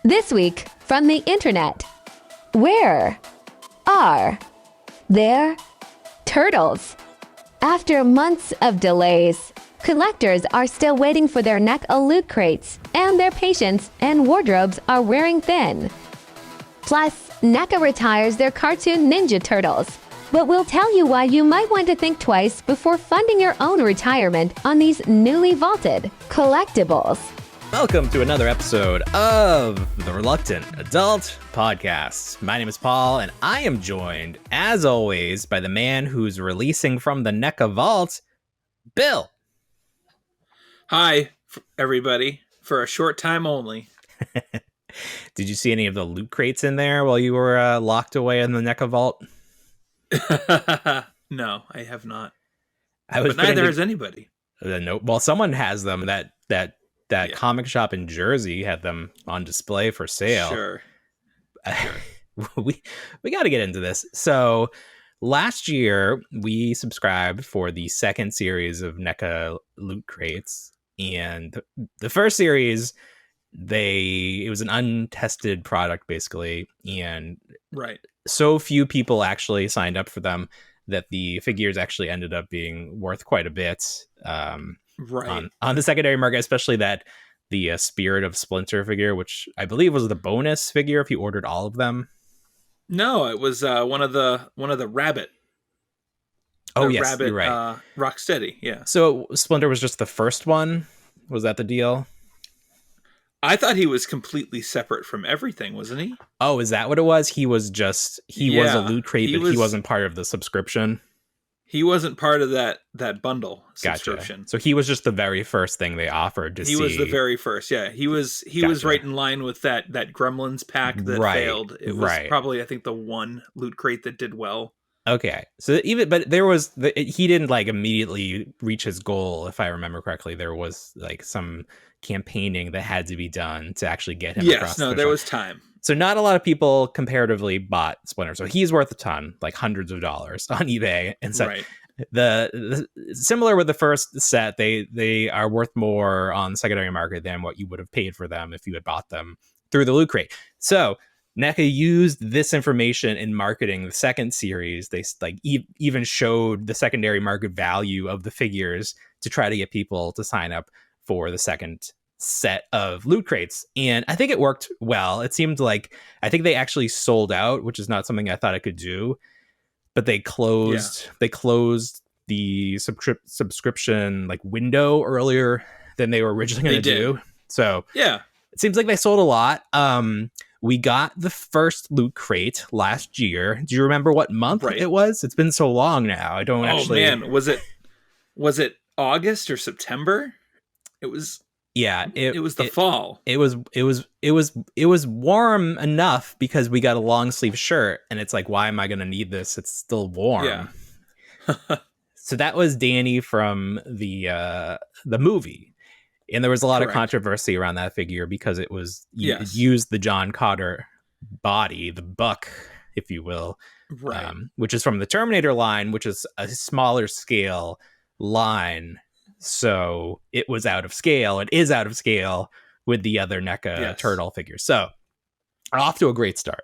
This week from the internet. Where are there turtles? After months of delays, collectors are still waiting for their NECA Loot Crates, and their patience and wardrobes are wearing thin. Plus, NECA retires their cartoon Ninja Turtles. But we'll tell you why you might want to think twice before funding your own retirement on these newly vaulted collectibles. Welcome to another episode of the Reluctant Adult Podcast. My name is Paul, and I am joined, as always, by the man who's releasing from the NECA vault, Bill. Hi, everybody, for a short time only. Did you see any of the loot crates in there while you were locked away in the NECA vault? No, I have not. But neither has anybody. Nope. Well, someone has them. That comic shop in Jersey had them on display for sale. Sure. we got to get into this. So last year we subscribed for the second series of NECA Loot Crates, and the first series, it was an untested product basically, and right. So few people actually signed up for them that the figures actually ended up being worth quite a bit. Right. On the secondary market, especially the Spirit of Splinter figure, which I believe was the bonus figure if you ordered all of them. No, it was one of the Rabbit. Oh yes, Rabbit, you're right. Rocksteady, yeah. So Splinter was just the first one. Was that the deal? I thought he was completely separate from everything, wasn't he? Oh, is that what it was? He was a loot crate, but he wasn't part of the subscription. He wasn't part of that bundle subscription. Gotcha. So he was just the very first thing they offered to see. He was the very first, yeah. He was right in line with that Gremlins pack that failed. It was probably, I think, the one loot crate that did well. Okay. So he didn't immediately reach his goal, if I remember correctly. There was some campaigning that had to be done to actually get him across the finish line. There was time. So not a lot of people comparatively bought Splinter. So he's worth a ton, like hundreds of dollars on eBay. And so the similar with the first set, they are worth more on the secondary market than what you would have paid for them if you had bought them through the Loot Crate. So NECA used this information in marketing the second series. They even showed the secondary market value of the figures to try to get people to sign up for the second set of loot crates, and I think it worked well. It seemed like I think they actually sold out, which is not something I thought I could do, but they closed the subscription window earlier than they were originally going to do. So yeah, it seems like they sold a lot. We got the first loot crate last year. Do you remember what month it was? It's been so long now. I don't actually. Oh man, was it August or September? It was. Yeah, it was the fall. It was warm enough because we got a long sleeve shirt, and it's like, why am I going to need this? It's still warm. Yeah. So that was Danny from the movie, and there was a lot of controversy around that figure because it used the John Cotter body, the Buck, if you will, which is from the Terminator line, which is a smaller scale line. So it was out of scale. It is out of scale with the other NECA turtle figures. So off to a great start.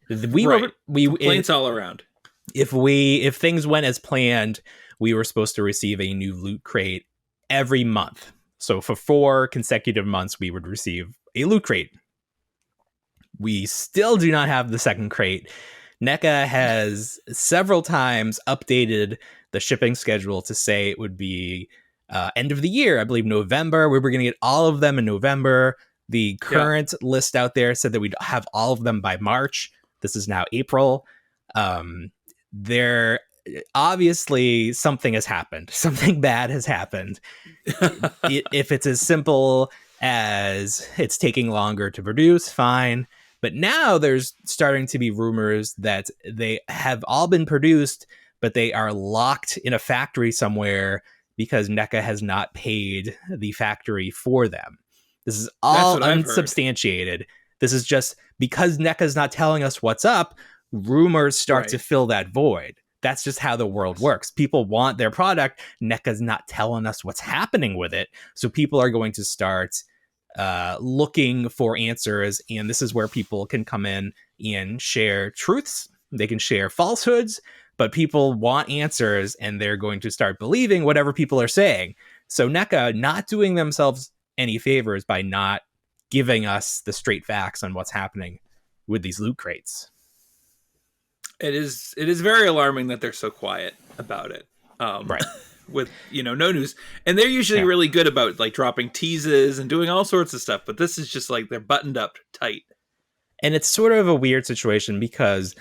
Complaints all around. If things went as planned, we were supposed to receive a new loot crate every month. So for 4 consecutive months, we would receive a loot crate. We still do not have the second crate. NECA has several times updated the shipping schedule to say it would be end of the year. I believe November. We were going to get all of them in November. The current list out there said that we'd have all of them by March. This is now April. There obviously something has happened. Something bad has happened. If it's as simple as it's taking longer to produce, fine. But now there's starting to be rumors that they have all been produced, but they are locked in a factory somewhere because NECA has not paid the factory for them. This is all unsubstantiated. This is just because NECA is not telling us what's up, rumors start to fill that void. That's just how the world works. People want their product. NECA's not telling us what's happening with it. So people are going to start looking for answers, and this is where people can come in and share truths. They can share falsehoods, but people want answers, and they're going to start believing whatever people are saying. So NECA not doing themselves any favors by not giving us the straight facts on what's happening with these loot crates. It is very alarming that they're so quiet about it. Right. With, no news. And they're usually really good about like dropping teases and doing all sorts of stuff, but this is just like they're buttoned up tight. And it's sort of a weird situation because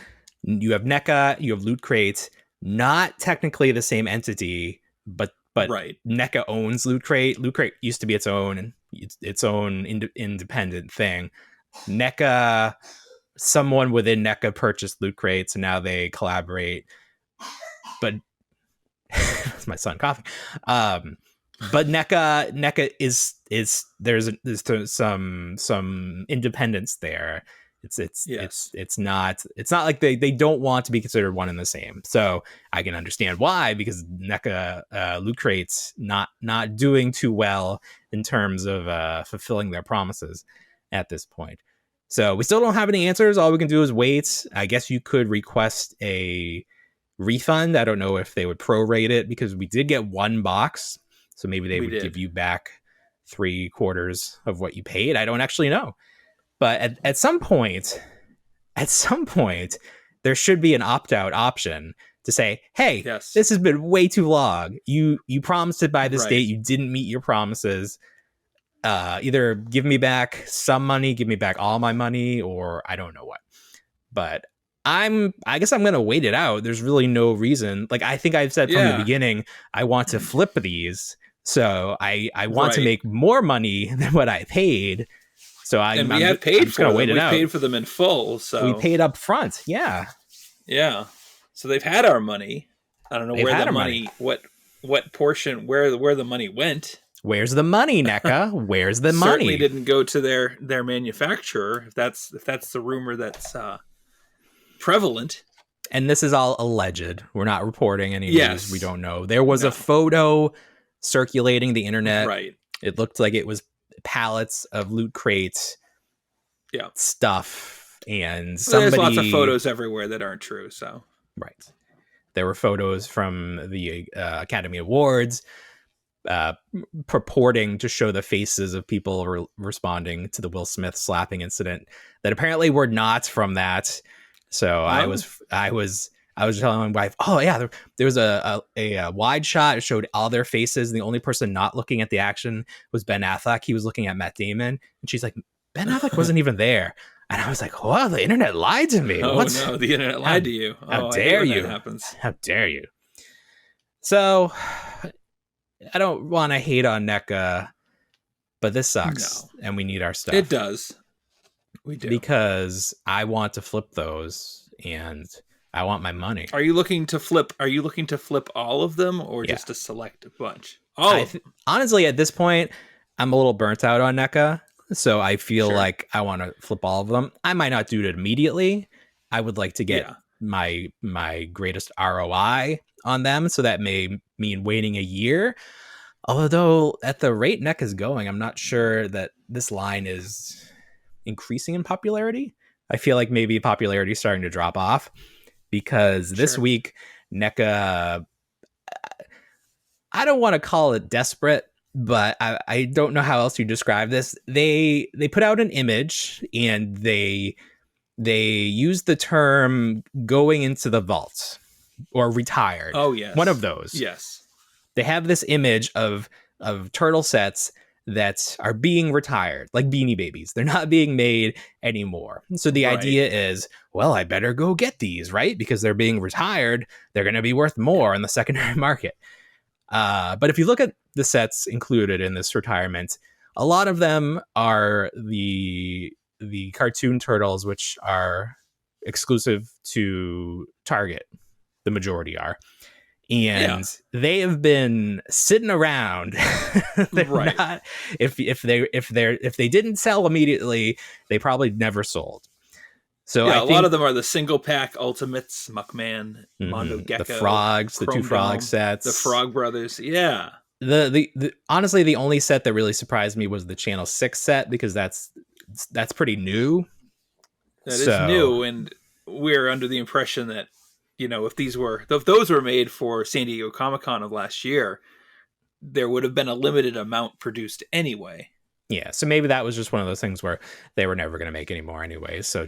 you have NECA, you have Loot Crates, not technically the same entity, but right. NECA owns Loot Crate. Loot Crate used to be its own independent thing. NECA, someone within NECA purchased Loot Crates, and now they collaborate. But that's my son coughing. But NECA is there's some independence there. It's not like they don't want to be considered one and the same. So I can understand why, because NECA Loot Crates not doing too well in terms of fulfilling their promises at this point. So we still don't have any answers. All we can do is wait. I guess you could request a refund. I don't know if they would prorate it, because we did get one box, so maybe they would give you back 3/4 of what you paid. I don't actually know. But at some point, there should be an opt-out option to say, hey, this has been way too long. You promised it by this date. You didn't meet your promises. Either give me back some money, give me back all my money, or I don't know what. But I guess I'm going to wait it out. There's really no reason. Like, I think I've said from the beginning, I want to flip these. So I want to make more money than what I paid. So I'm paid for them. We paid for them in full. So we paid up front. Yeah. Yeah. So they've had our money. I don't know where the money, what portion, where the money went. Where's the money, NECA? Where's the money? Certainly didn't go to their manufacturer. If that's the rumor that's prevalent. And this is all alleged. We're not reporting any news. We don't know. There was a photo circulating the internet. Right. It looked like it was pallets of Loot Crate stuff, and there's lots of photos everywhere that aren't true. So there were photos from the Academy Awards purporting to show the faces of people responding to the Will Smith slapping incident that apparently were not from that. So I was telling my wife, there was a wide shot. It showed all their faces. And the only person not looking at the action was Ben Affleck. He was looking at Matt Damon. And she's like, Ben Affleck wasn't even there. And I was like, wow, the internet lied to me. Oh, no, the internet lied to you. How dare you? That happens. How dare you? So I don't want to hate on NECA, but this sucks. No. And we need our stuff. It does. We do. Because I want to flip those, and I want my money. Are you looking to flip all of them, or just to select a bunch? Honestly, at this point, I'm a little burnt out on NECA, so I feel like I want to flip all of them. I might not do it immediately. I would like to get my greatest ROI on them, so that may mean waiting a year. Although at the rate NECA is going, I'm not sure that this line is increasing in popularity. I feel like maybe popularity is starting to drop off, because this week NECA, I don't want to call it desperate, but I don't know how else you describe this. They put out an image, and they used the term going into the vault or retired. Oh, yes. One of those. Yes. They have this image of turtle sets that are being retired, like Beanie Babies. They're not being made anymore. So the idea is, well, I better go get these, right? Because they're being retired. They're going to be worth more in the secondary market. But if you look at the sets included in this retirement, a lot of them are the cartoon turtles, which are exclusive to Target. The majority are. And they have been sitting around. Not, if they didn't sell immediately, they probably never sold. So a lot of them are the single pack Ultimates, Muckman, Mondo Gecko, the frogs, the two frog sets, the Frog Brothers. Yeah. the honestly, the only set that really surprised me was the Channel 6 set, because that's pretty new. That is new, and we're under the impression that, if those were made for San Diego Comic-Con of last year, there would have been a limited amount produced anyway. Yeah, so maybe that was just one of those things where they were never going to make any more anyway, so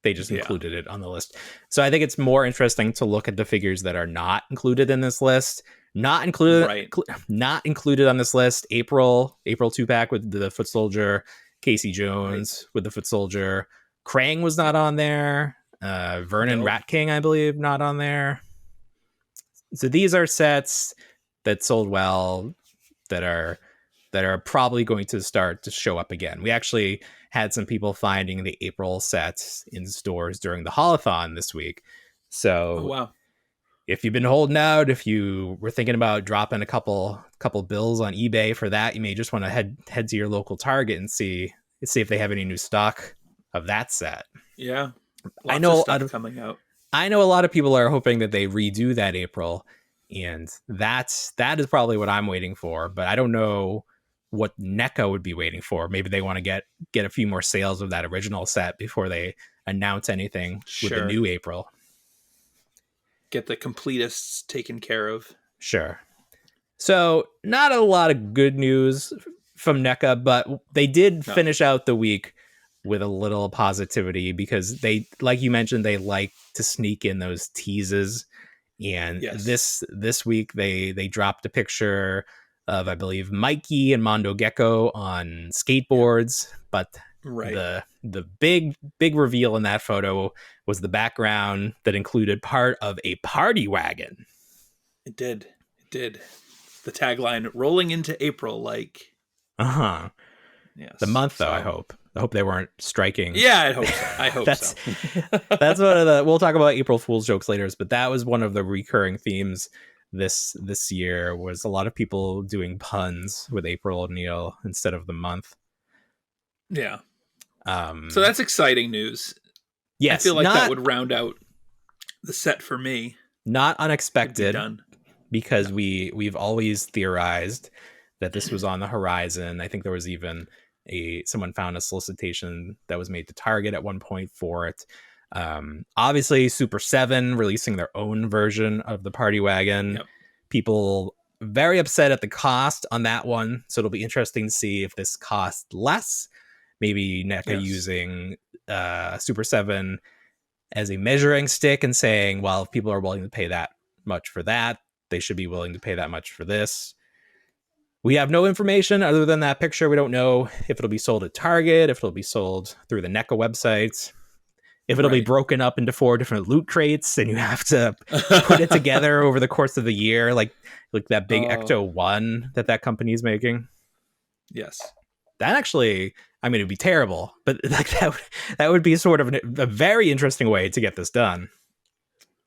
they just included it on the list. So I think it's more interesting to look at the figures that are not included in this list. Not included on this list. April 2-pack with the Foot Soldier, Casey Jones with the Foot Soldier. Krang was not on there. Vernon Rat King, I believe, not on there. So these are sets that sold well, that are probably going to start to show up again. We actually had some people finding the April sets in stores during the Haulathon this week. So if you've been holding out, if you were thinking about dropping a couple bills on eBay for that, you may just want to head to your local Target and see if they have any new stock of that set. Yeah. I know coming out. I know a lot of people are hoping that they redo that April, and that is probably what I'm waiting for, but I don't know what NECA would be waiting for. Maybe they want to get a few more sales of that original set before they announce anything with the new April. Get the completists taken care of. Sure. So not a lot of good news from NECA, but they did finish out the week with a little positivity, because they, like you mentioned, they like to sneak in those teases. And this week they dropped a picture of, I believe, Mikey and Mondo Gecko on skateboards, but the big reveal in that photo was the background that included part of a party wagon. It did. The tagline, rolling into April, like. Yes. The month, though, I hope they weren't striking. Yeah, I hope so. That's one of the. We'll talk about April Fool's jokes later, but that was one of the recurring themes this year, was a lot of people doing puns with April O'Neil instead of the month. Yeah. So that's exciting news. Yes, I feel like that would round out the set for me. Not unexpected, because we've always theorized that this was on the horizon. I think there was even someone found a solicitation that was made to Target at one point for it. Obviously Super 7 releasing their own version of the party wagon. Yep. People very upset at the cost on that one. So it'll be interesting to see if this costs less. Maybe NECA using Super 7 as a measuring stick and saying, well, if people are willing to pay that much for that, they should be willing to pay that much for this. We have no information other than that picture. We don't know if it'll be sold at Target, if it'll be sold through the NECA websites, if it'll be broken up into 4 different loot crates and you have to put it together over the course of the year, like that big Ecto 1 that company is making. Yes. That actually, I mean, it'd be terrible, but like that would be sort of a very interesting way to get this done.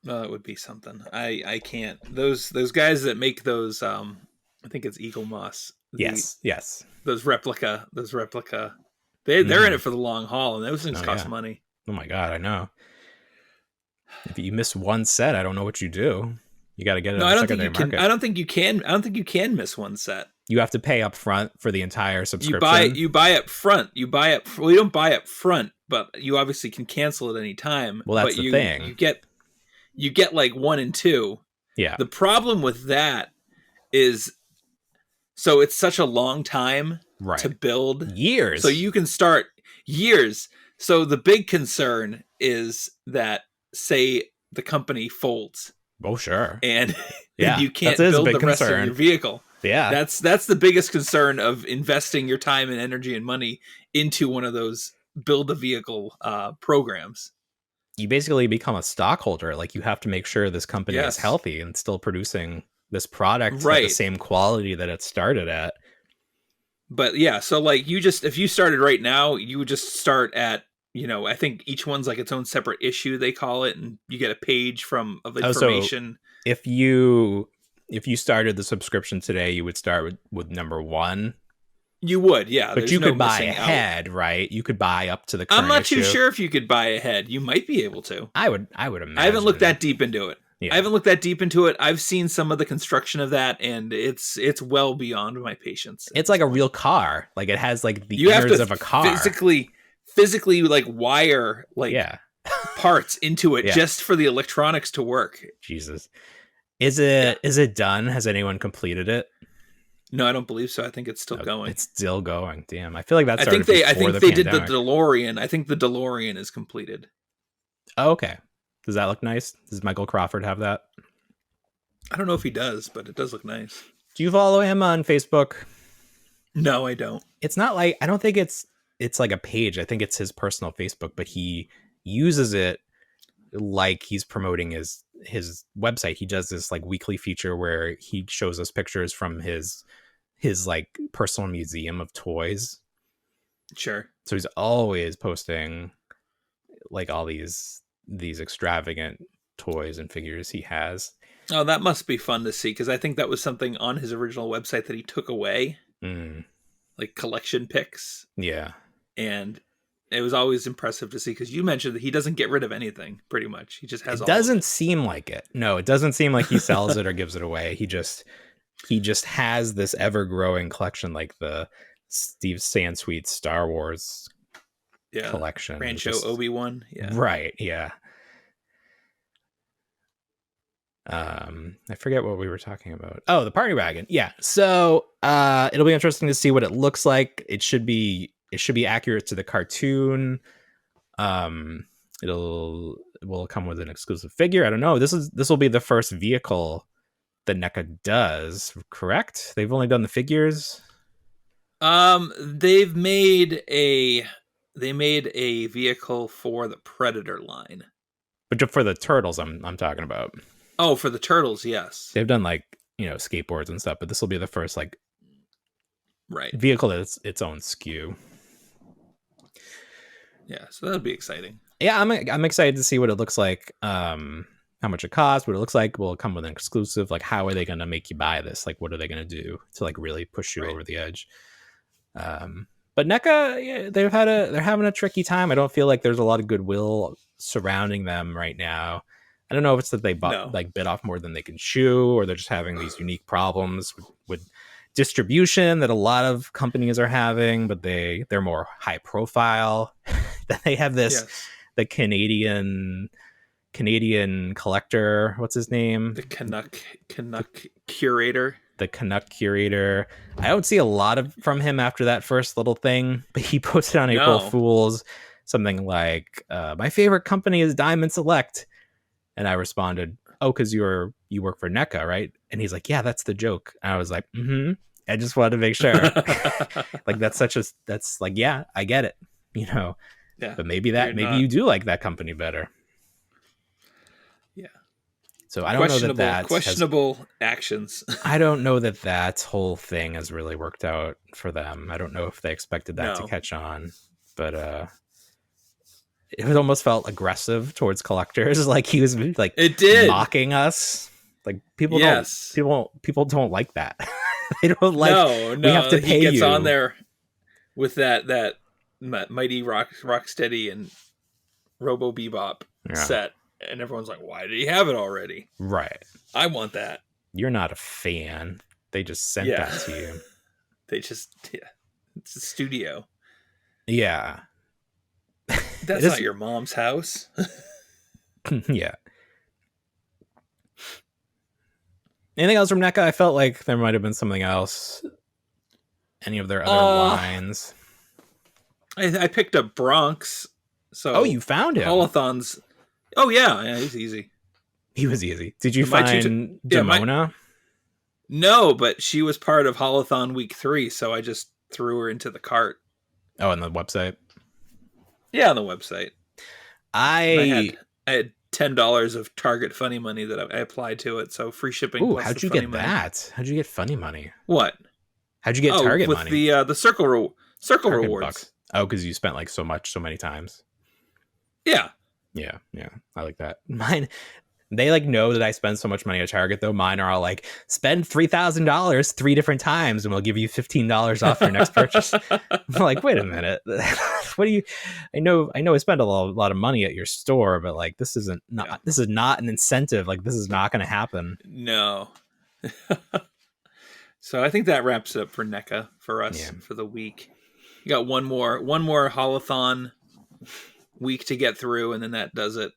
It would be something. I can't. Those guys that make those, I think it's Eagle Moss. Yes. Those replica. They're in it for the long haul, and those things cost money. Oh my God, I know. If you miss one set, I don't know what you do. You got to get it on the secondary market. I don't think you can miss one set. You have to pay up front for the entire subscription. You buy up front. You don't buy up front, but you obviously can cancel at any time. Well, that's the thing. You get like 1 and 2. Yeah. The problem with that is, so it's such a long time to build. Years. So you can start years. So the big concern is that, say, the company folds. Oh, sure. And you can't build the rest of your vehicle. Yeah. That's the biggest concern of investing your time and energy and money into one of those build a vehicle programs. You basically become a stockholder. Like, you have to make sure this company is healthy and still producing this product at the same quality that it started at. But yeah, so like if you started right now, you would just start at, I think each one's like its own separate issue, they call it, and you get a page of information. So if you started the subscription today, you would start with number 1. You would, yeah. But you could buy ahead, right? You could buy up to the current I'm not too issue. sure if you could buy ahead. You might be able to. I would imagine. I haven't looked that deep into it. I haven't looked that deep into it. I've seen some of the construction of that, and it's well beyond my patience. It's like a real car. Like it has like the innards of a car. Physically like wire like parts into it just for the electronics to work. Jesus. Is it done? Has anyone completed it? No, I don't believe so. I think it's still going. It's still going. Damn. I feel like that's I think they did the DeLorean. I think the DeLorean is completed. Oh, okay. Does that look nice? Does Michael Crawford have that? I don't know if he does, but it does look nice. Do you follow him on Facebook? No, I don't. It's not like, I don't think it's like a page. I think it's his personal Facebook, but he uses it like he's promoting his website. He does this like weekly feature where he shows us pictures from his like personal museum of toys. Sure. So he's always posting like all these extravagant toys and figures he has. Oh, that must be fun to see, because I think that was something on his original website that he took away. Like collection pics. Yeah. And it was always impressive to see, because you mentioned that he doesn't get rid of anything, pretty much. He just has it. Doesn't seem like it. No, it doesn't seem like he sells it or gives it away. He just has this ever-growing collection, like the Steve Sansweet Star Wars collection. Rancho Obi-Wan. Yeah. Right, yeah. I forget what we were talking about. Oh, the party wagon. Yeah. So it'll be interesting to see what it looks like. It should be accurate to the cartoon. It will come with an exclusive figure. I don't know. This will be the first vehicle that NECA does, correct? They've only done the figures. They made a vehicle for the Predator line. But for the Turtles, I'm talking about. Oh, for the Turtles, yes. They've done like, skateboards and stuff, but this will be the first like vehicle that's its own SKU. Yeah, so that'll be exciting. Yeah, I'm excited to see what it looks like. How much it costs, what it looks like. Will it come with an exclusive? Like, how are they going to make you buy this? Like, what are they going to do to like really push you over the edge? But NECA, they're having a tricky time. I don't feel like there's a lot of goodwill surrounding them right now. I don't know if it's that they bit off more than they can chew, or they're just having these unique problems with distribution that a lot of companies are having, but they're more high profile. They have this the Canadian collector. What's his name? The Canuck curator. The Canuck curator. I don't see a lot from him after that first little thing, but he posted on April Fool's something like, "My favorite company is Diamond Select," and I responded, "Oh, because you work for NECA, right?" And he's like, "Yeah, that's the joke." And I was like, "Mm-hmm." I just wanted to make sure. Like that's like, yeah, I get it, Yeah. But maybe you do like that company better. Yeah. So I don't know that questionable actions. I don't know that whole thing has really worked out for them. I don't know if they expected that to catch on, but it almost felt aggressive towards collectors. Like he was like mocking us. Like people don't like that. They don't like. No. We have to pay you. He gets on there with that Mighty Rocksteady and Robo Bebop set, and everyone's like, "Why did he have it already?" Right. I want that. You're not a fan. They just sent that to you. It's a studio. Yeah. That's not your mom's house. Yeah. Anything else from NECA? I felt like there might have been something else. Any of their other lines? I picked up Bronx. So you found him. Holothon's. Oh yeah, he's easy. He was easy. Did you find Demona? No, but she was part of Holothon Week 3, so I just threw her into the cart. Oh, on the website? Yeah, on the website. I had $10 of Target funny money that I applied to it, so free shipping. Ooh, how'd you get that? How'd you get funny money? What? How'd you get Target money? With the circle rewards. Bucks. Oh, because you spent like so many times. Yeah. Yeah. I like that. Mine, They like know that I spend so much money at Target, though. Mine are all like, spend $3,000 3 different times and we'll give you $15 off your next purchase. I'm like, wait a minute. What do you, I know I spend a lot of money at your store, but like, this is not an incentive. Like, this is not going to happen. No. So I think that wraps it up for NECA for us for the week. You got one more holothon week to get through, and then that does it.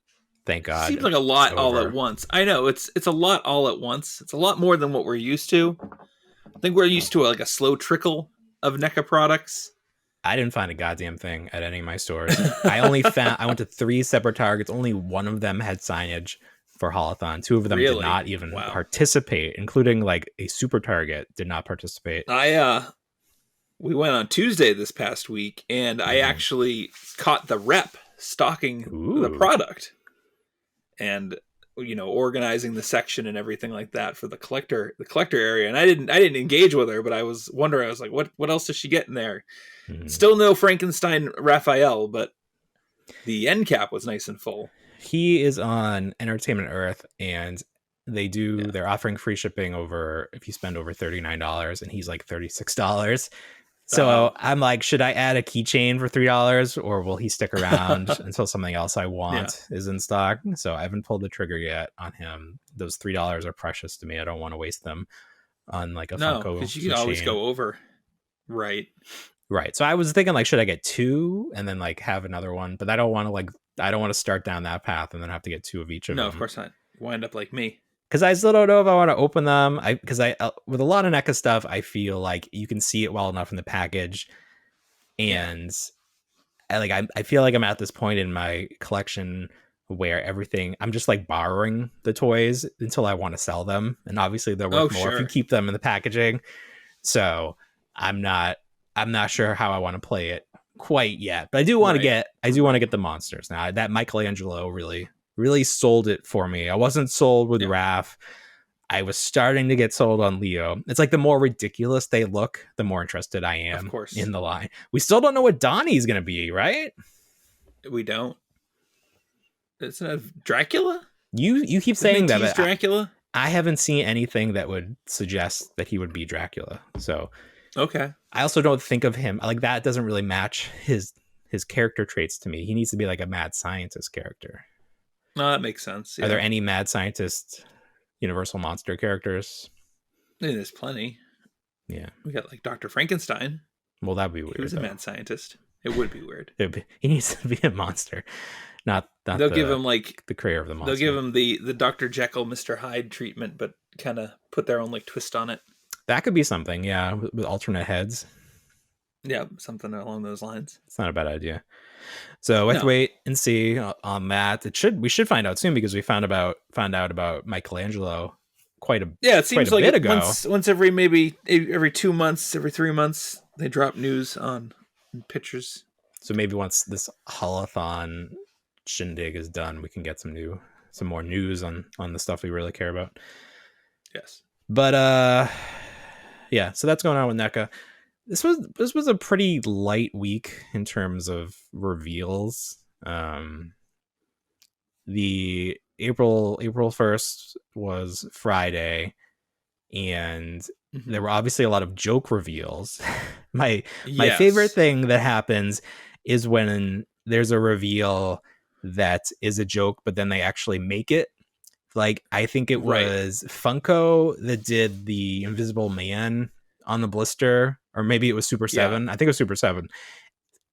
Thank God. Seems like a lot all at once. I know it's a lot all at once. It's a lot more than what we're used to. I think we're used to like a slow trickle of NECA products. I didn't find a goddamn thing at any of my stores. I went to 3 separate Targets. Only one of them had signage for Holothon. 2 of them did not even participate, including like a Super Target did not participate. We went on Tuesday this past week, and I actually caught the rep stocking the product and organizing the section and everything like that for the collector area. And I didn't engage with her, but I was wondering, I was like, what else does she get in there? Still no Frankenstein Raphael, but the end cap was nice and full. He is on Entertainment Earth, and they're offering free shipping if you spend over $39, and he's like $36. So I'm like, should I add a keychain for $3, or will he stick around until something else I want is in stock? So I haven't pulled the trigger yet on him. Those $3 are precious to me. I don't want to waste them on like a Funko. Because you can always go over. Right. So I was thinking, like, should I get 2 and then like have another one? But I don't want to start down that path and then have to get 2 of each of them. No, of course not. Wind up like me. Because I still don't know if I want to open them. Because with a lot of NECA stuff, I feel like you can see it well enough in the package, and I feel like I'm at this point in my collection where I'm just like borrowing the toys until I want to sell them, and obviously they're worth more if you keep them in the packaging. So I'm not sure how I want to play it quite yet, but I do want to get the monsters now. That Michelangelo really sold it for me. I wasn't sold with Raph. I was starting to get sold on Leo. It's like the more ridiculous they look, the more interested I am in the line. We still don't know what Donnie's going to be, right? We don't. It's a Dracula? You keep saying that. He's Dracula? I haven't seen anything that would suggest that he would be Dracula. So okay. I also don't think of him like that. Doesn't really match his character traits to me. He needs to be like a mad scientist character. No, that makes sense. Yeah. Are there any mad scientist Universal monster characters? There's plenty. Yeah. We got like Dr. Frankenstein. Well, that'd be weird. He was a mad scientist. It would be weird. He needs to be a monster. They'll give him like the creator of the monster. They'll give him the Dr. Jekyll, Mr. Hyde treatment, but kind of put their own like twist on it. That could be something, yeah, with alternate heads. Yeah, something along those lines. It's not a bad idea. So we have to wait and see on that. We should find out soon because we found out about Michelangelo it seems like bit ago. Once every 2 months, every 3 months, they drop news on pictures. So maybe once this holothon shindig is done, we can get some more news on the stuff we really care about. Yes. But so that's going on with NECA. This was a pretty light week in terms of reveals. The April 1st was Friday, and there were obviously a lot of joke reveals. My favorite thing that happens is when there's a reveal that is a joke, but then they actually make it. Like, I think it was Funko that did the Invisible Man on the blister, or maybe it was Super 7. I think it was Super 7.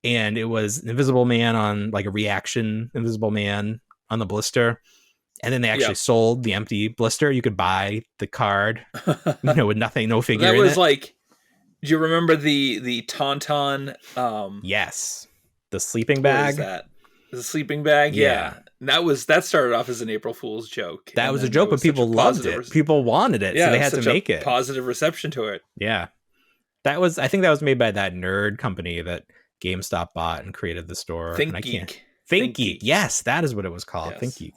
And it was Invisible Man on like a reaction Invisible Man on the blister. And then they actually sold the empty blister. You could buy the card, with nothing, no figure in it. That was like, do you remember the Tauntaun? Yes. The sleeping bag. What is that? The sleeping bag? Yeah. And that started off as an April Fool's joke. That was a joke, but people loved it. People wanted it, so they had to make it. Positive reception to it. Yeah. I think that was made by that nerd company that GameStop bought and created the store. Think Geek. Yes, that is what it was called. Yes. Think Geek.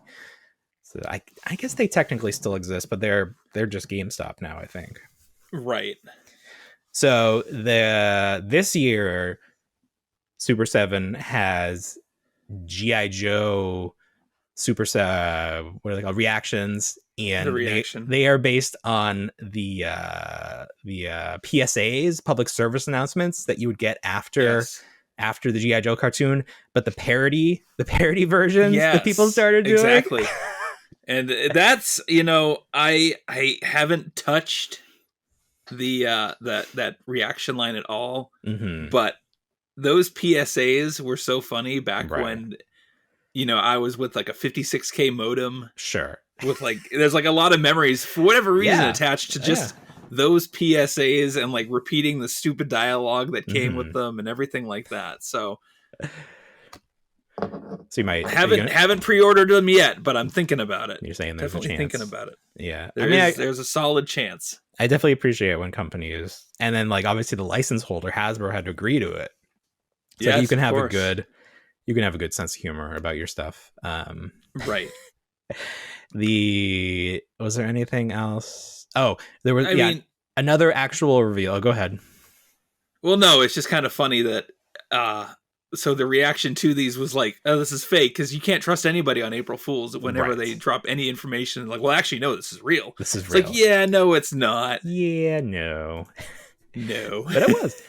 So I guess they technically still exist, but they're just GameStop now, I think. Right. So this year, Super 7 has G.I. Joe what are they called, reactions, and reaction. they are based on the PSAs, public service announcements, that you would get after the G.I. Joe cartoon, but the parody versions that people started doing. Exactly. And that's, I haven't touched the that reaction line at all, but those PSAs were so funny back when, I was with like a 56K modem. Sure. With there's like a lot of memories for whatever reason attached to just those PSAs and like repeating the stupid dialogue that came with them and everything like that. So you might haven't pre-ordered them yet, but I'm thinking about it. You're saying there's definitely a chance. Thinking about it. Yeah, there's a solid chance. I definitely appreciate when companies, and then like obviously the license holder Hasbro had to agree to it, so you can have a good sense of humor about your stuff. Right. Was there anything else? Oh, there was. Another actual reveal. Oh, go ahead. Well, no, it's just kind of funny that. So the reaction to these was like, "Oh, this is fake," because you can't trust anybody on April Fools whenever they drop any information. Like, well, actually, no, this is real. This is it's real. Like, yeah, no, it's not. Yeah, no, but it was.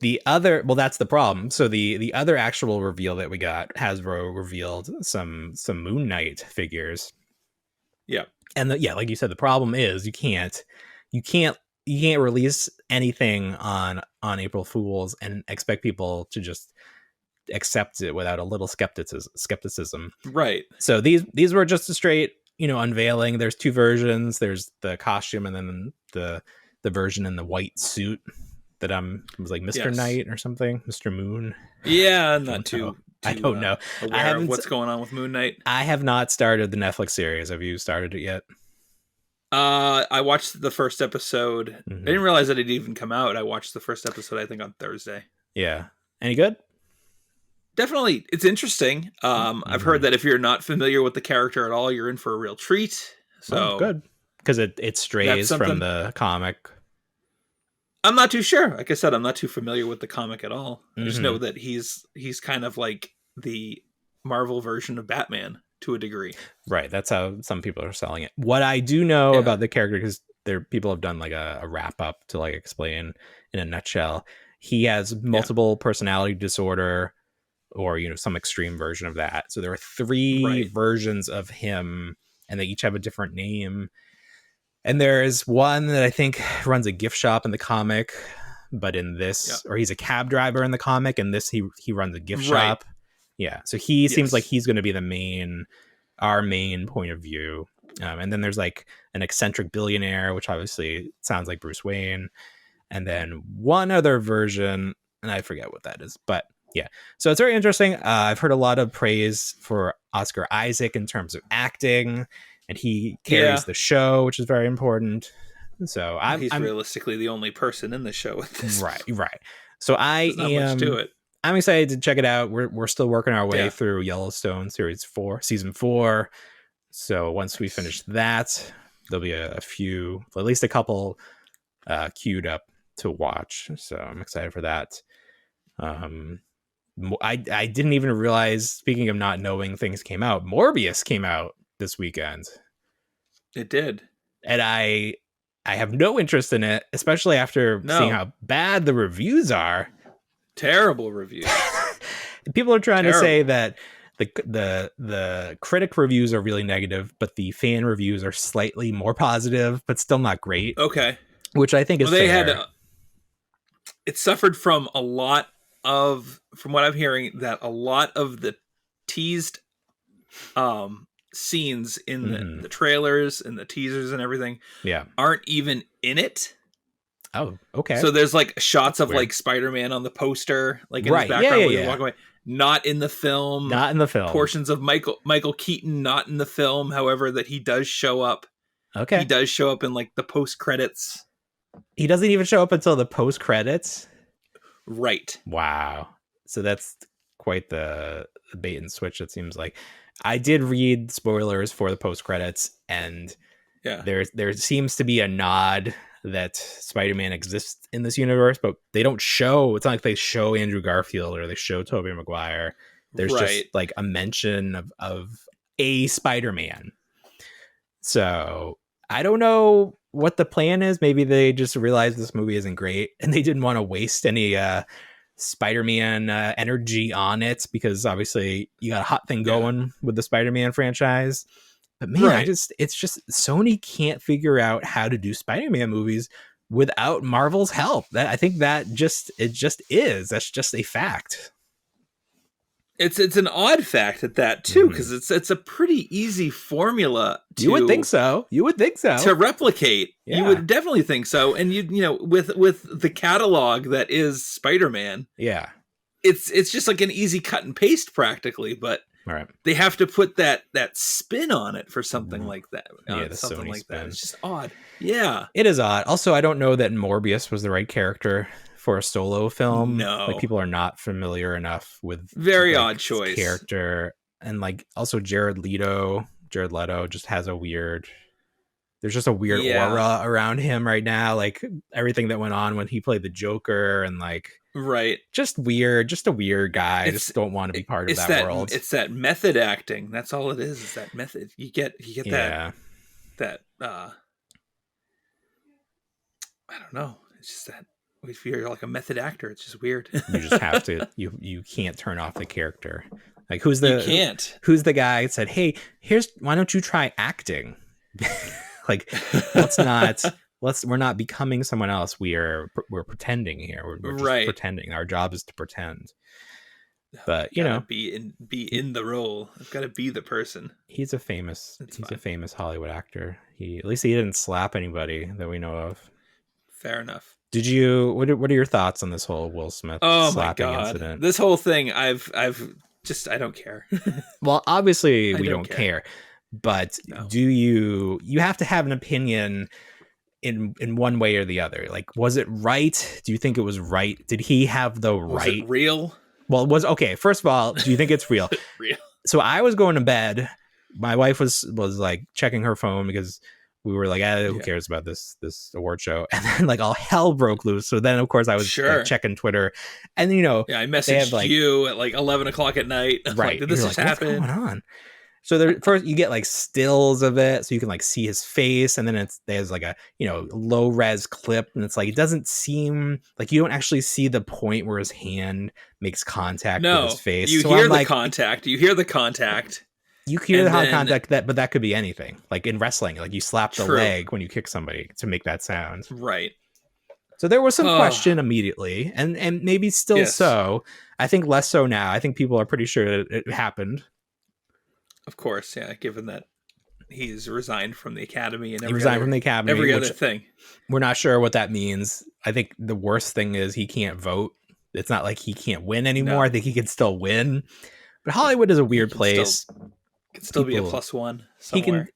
The other, that's the problem. So the other actual reveal that we got, Hasbro revealed some Moon Knight figures. Yeah, and like you said, the problem is you can't release anything on April Fools and expect people to just accept it without a little skepticism. Right. So these were just a straight, unveiling. There's two versions. There's the costume and then the version in the white suit that was like Mr. Knight or something, Mr. Moon. Yeah, I'm not too I don't know. Aware of what's going on with Moon Knight. I have not started the Netflix series. Have you started it yet? I watched the first episode. I didn't realize that it didn't even come out. I watched the first episode, I think, on Thursday. Yeah. Any good? Definitely. It's interesting. I've heard that if you're not familiar with the character at all, you're in for a real treat. So good. Because it strays from the comic. I'm not too sure. Like I said, I'm not too familiar with the comic at all. I just know that he's kind of like the Marvel version of Batman to a degree. Right. That's how some people are selling it. What I do know about the character, because people have done like a wrap up to like explain in a nutshell. He has multiple personality disorder, or some extreme version of that. So there are three versions of him, and they each have a different name. And there is one that I think runs a gift shop in the comic, but in this, or he's a cab driver in the comic, and this he runs a gift shop. Yeah, so he seems like he's going to be our main point of view. And then there's like an eccentric billionaire, which obviously sounds like Bruce Wayne, and then one other version, and I forget what that is, but yeah. So it's very interesting. I've heard a lot of praise for Oscar Isaac in terms of acting. And he carries the show, which is very important. So he's realistically the only person in the show at this. Right. So There's not much to it. I'm excited to check it out. We're still working our way through Yellowstone season 4. So once we finish that, there'll be a few, at least a couple, queued up to watch. So I'm excited for that. I didn't even realize. Speaking of not knowing things came out, Morbius came out this weekend. It did. And I have no interest in it, especially after seeing how bad the reviews are. Terrible reviews. People are trying to say that the critic reviews are really negative, but the fan reviews are slightly more positive, but still not great. Okay. Which I think is fair. It suffered from from what I'm hearing, that a lot of the teased scenes in the trailers and the teasers and everything aren't even in it. Oh, okay. So there's like shots of like Spider-Man on the poster, like in the background when you walk away. Not in the film. Portions of Michael Keaton not in the film, however, that he does show up. Okay. He does show up in like the post credits. He doesn't even show up until the post credits. Right. Wow. So that's quite the bait and switch, it seems like. I did read spoilers for the post credits, and there seems to be a nod that Spider-Man exists in this universe, but they don't show. It's not like they show Andrew Garfield or they show Tobey Maguire. There's just like a mention of a Spider-Man. So I don't know what the plan is. Maybe they just realized this movie isn't great and they didn't want to waste any Spider-Man energy on it, because obviously you got a hot thing going with the Spider-Man franchise. But man, it's just Sony can't figure out how to do Spider-Man movies without Marvel's help. I think that's just a fact. It's an odd fact at that too, because it's a pretty easy formula to. You would think so. To replicate. Yeah. You would definitely think so. And you know, with the catalog that is Spider-Man, it's just like an easy cut and paste practically, but they have to put that spin on it for something like that. The something Sony like spin. that. It's just odd. Yeah. It is odd. Also, I don't know that Morbius was the right character for a solo film. No. Like, people are not familiar enough with very odd choice character. And like, also Jared Leto just has there's just a weird aura around him right now. Like, everything that went on when he played the Joker, and like, just a weird guy. Just don't want to be part of that world. It's that method acting. That's all it is that method. You get that I don't know. It's just that if you're like a method actor, it's just weird. You just have to. You can't turn off the character. Like, who's the guy that said, "Hey, why don't you try acting?" Like, we're not becoming someone else. We're pretending here. We're just pretending. Our job is to pretend. But be in the role. I've got to be the person. He's a famous Hollywood actor. At least he didn't slap anybody that we know of. Fair enough. Did you? What are your thoughts on this whole Will Smith slapping incident? This whole thing, I don't care. Well, obviously we don't care, but do you have to have an opinion in one way or the other? Like, was it right? Do you think it was right? Did he have the right? Was it real? Well, it was okay. First of all, do you think it's real? Real. So I was going to bed. My wife was like checking her phone because we were like, who cares about this award show? And then like all hell broke loose. So then of course I was like, checking Twitter, and I messaged you at like 11 o'clock at night. Right. Like, did this just happen? What's going on? So first you get like stills of it, so you can like see his face, and then there's like a low res clip, and it's like, it doesn't seem like, you don't actually see the point where his hand makes contact with his face. You hear the contact. You hear the contact. You hear the contact, but that could be anything. Like in wrestling, like you slap the leg when you kick somebody to make that sound. Right. So there was some question immediately, and maybe still so. I think less so now. I think people are pretty sure it happened. Of course, yeah. Given that he's resigned from the academy and every other thing, we're not sure what that means. I think the worst thing is he can't vote. It's not like he can't win anymore. No. I think he can still win, but Hollywood is a weird place. Can still be a +1 somewhere.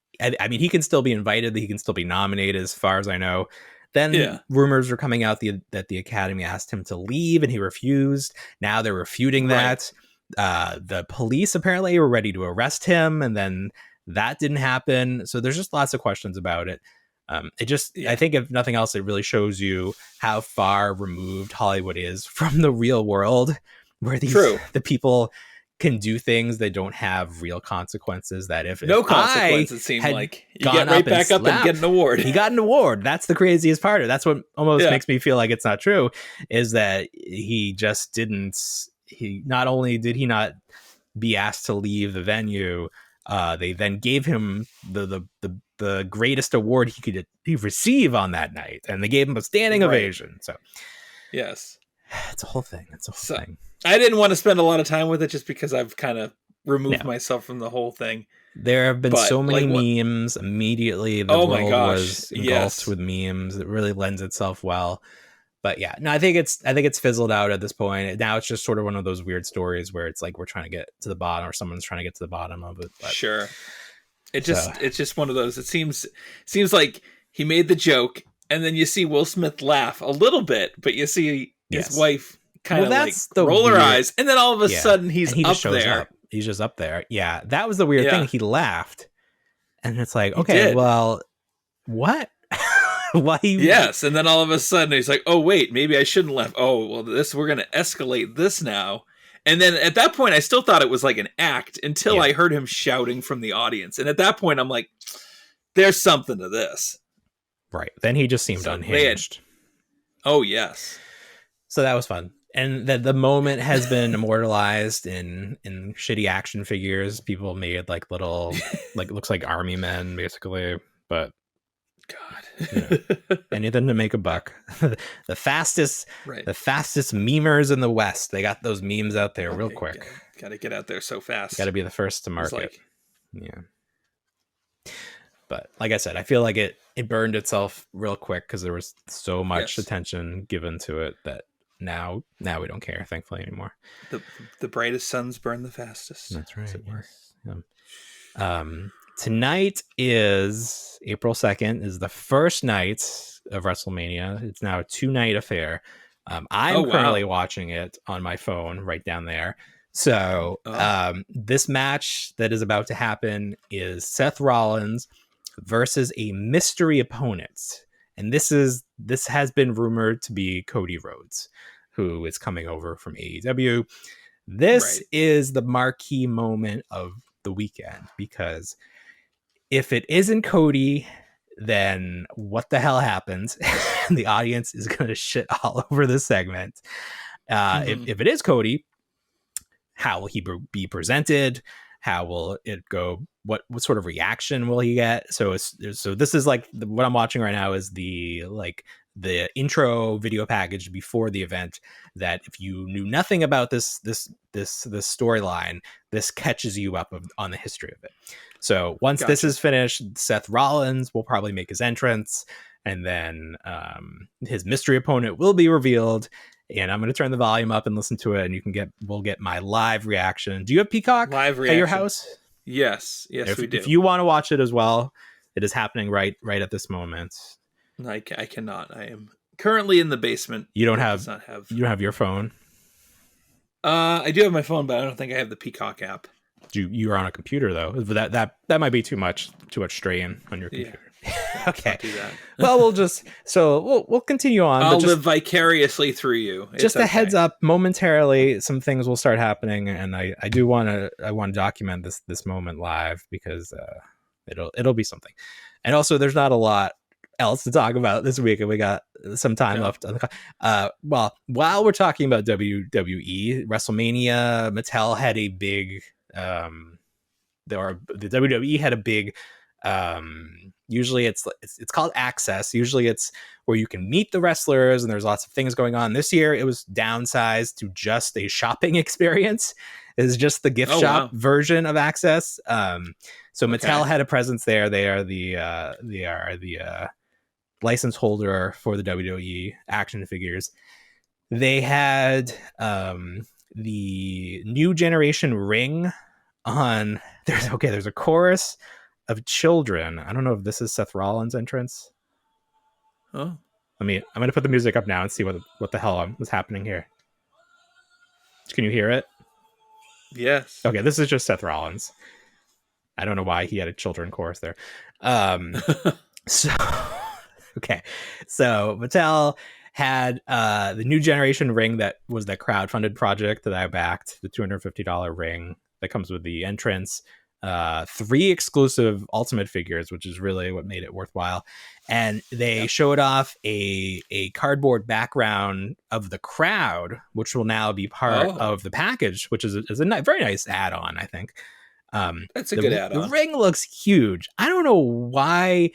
He can still be invited. He can still be nominated, as far as I know. Then rumors are coming out that the Academy asked him to leave, and he refused. Now they're refuting that. The police apparently were ready to arrest him, and then that didn't happen. So there's just lots of questions about it. I think if nothing else, it really shows you how far removed Hollywood is from the real world, where the people can do things that don't have real consequences. That if no consequence, it seemed like you get right back up and get an award. He got an award. That's the craziest part of it. That's what almost makes me feel like it's not true, is that he just didn't. He not only did he not be asked to leave the venue, they then gave him the greatest award he could receive on that night, and they gave him a standing ovation. So yes, it's a whole thing. Thing. I didn't want to spend a lot of time with it just because I've kind of removed myself from the whole thing. There have been so many memes immediately. The world was engulfed with memes. It really lends itself well. But yeah, no, I think it's fizzled out at this point. Now it's just sort of one of those weird stories where it's like we're trying to get to the bottom, or someone's trying to get to the bottom of it. But, sure. It's just one of those. It seems like he made the joke, and then you see Will Smith laugh a little bit, but you see his wife kind of roll her eyes, and then all of a sudden he's up there. He's just up there. Yeah, that was the weird thing. He laughed, and it's like, okay, well, what? Why? Yes, and then all of a sudden he's like, oh wait, maybe I shouldn't laugh. Oh well, we're gonna escalate this now, And then at that point, I still thought it was like an act until I heard him shouting from the audience. And at that point, I'm like, there's something to this. Right. Then he just seemed unhinged. Oh, yes. So that was fun. And the moment has been immortalized in shitty action figures. People made like little, like, looks like army men, basically. But God, anything to make a buck. the fastest memers in the West. They got those memes out there real quick. Got to get out there so fast. Got to be the first to market. Yeah. But like I said, I feel like it burned itself real quick because there was so much attention given to it that now we don't care, thankfully, anymore. The brightest suns burn the fastest. That's right. Yeah. Tonight is April 2nd, is the first night of WrestleMania. It's now a 2-night affair. I'm currently watching it on my phone right down there. So this match that is about to happen is Seth Rollins versus a mystery opponent. And this has been rumored to be Cody Rhodes, who is coming over from AEW. This is the marquee moment of the weekend, because if it isn't Cody, then what the hell happens? The audience is going to shit all over this segment. If it is Cody, how will he be presented? How will it go? What sort of reaction will he get? So this is like what I'm watching right now is the intro video package before the event, that if you knew nothing about this storyline, this catches you up on the history of it. So once this is finished, Seth Rollins will probably make his entrance, and then his mystery opponent will be revealed. And I'm going to turn the volume up and listen to it, and we'll get my live reaction. Do you have Peacock at your house? Yes, we do. If you want to watch it as well, it is happening right at this moment. I cannot. I am currently in the basement. You don't have your phone? I do have my phone, but I don't think I have the Peacock app. You're on a computer though. That might be too much strain on your computer. Yeah. Okay. Do that. Well, we'll continue on. I'll live vicariously through you. Just a heads up, momentarily some things will start happening, and I do want to document this moment live, because it'll be something. And also, there's not a lot else to talk about this week, and we got some time left on the well, while we're talking about WWE, WrestleMania, Mattel had a big the WWE had a big usually it's called Access. Usually it's where you can meet the wrestlers and there's lots of things going on. This year it was downsized to just a shopping experience. It's just the gift shop version of Access. So Mattel had a presence there. They are the license holder for the WWE action figures. They had the new generation ring on. There's a chorus of children. I don't know if this is Seth Rollins' entrance. Oh, I'm going to put the music up now and see what the hell was happening here. Can you hear it? Yes. Okay, this is just Seth Rollins. I don't know why he had a children chorus there. So Mattel had the new generation ring that was the crowdfunded project that I backed, the $250 ring that comes with the entrance. 3 exclusive Ultimate figures, which is really what made it worthwhile. And they showed off a cardboard background of the crowd, which will now be part of the package, which is a very nice add-on, I think. That's a good add-on. The ring looks huge. I don't know why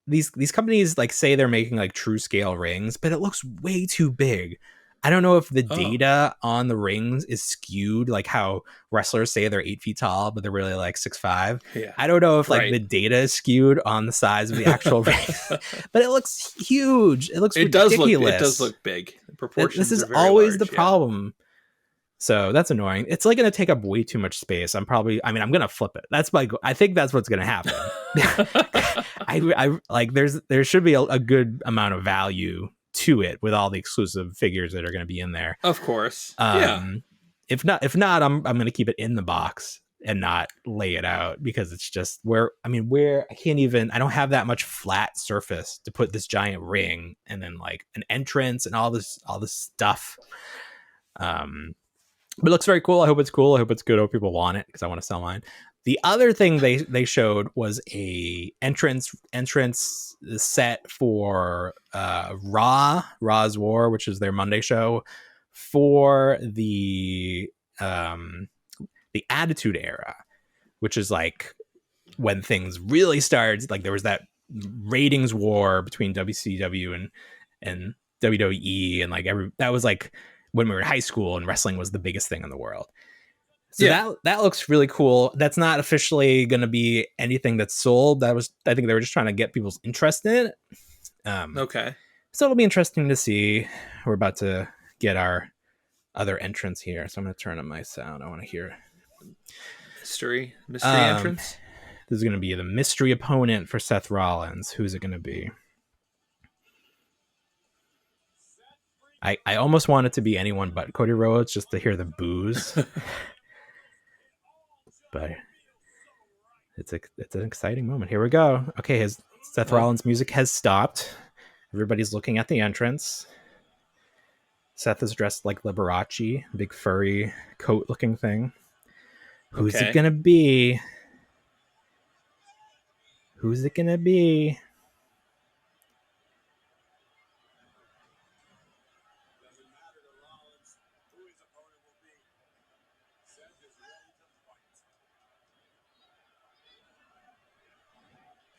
these companies like say they're making like true scale rings, but it looks way too big. I don't know if the data on the rings is skewed, like how wrestlers say they're 8 feet tall, but they're really like 6'5". Yeah. I don't know if like the data is skewed on the size of the actual ring, but it looks huge. It looks ridiculous. It does look big. The proportions. This is always the problem. So that's annoying. It's like going to take up way too much space. I'm going to flip it. I think that's what's going to happen. I like there should be a good amount of value to it with all the exclusive figures that are going to be in there. Of course. If not, I'm going to keep it in the box and not lay it out, because it's just I don't have that much flat surface to put this giant ring and then like an entrance and all this stuff. But it looks very cool. I hope it's cool. I hope it's good. I hope people want it because I want to sell mine. The other thing they showed was a entrance set for Raw's War, which is their Monday show, for the Attitude Era, which is like when things really started. Like there was that ratings war between WCW and WWE, and like that was like when we were in high school and wrestling was the biggest thing in the world. So that looks really cool. That's not officially going to be anything that's sold. I think they were just trying to get people's interest in it. Okay. So it'll be interesting to see. We're about to get our other entrance here. So I'm going to turn on my sound. I want to hear mystery entrance. This is going to be the mystery opponent for Seth Rollins. Who's it going to be? I almost want it to be anyone but Cody Rhodes just to hear the boos. But it's an exciting moment. Here we go. Okay, Seth Rollins' music has stopped. Everybody's looking at the entrance. Seth is dressed like Liberace, big furry coat-looking thing. Who's it gonna be? Who's it gonna be?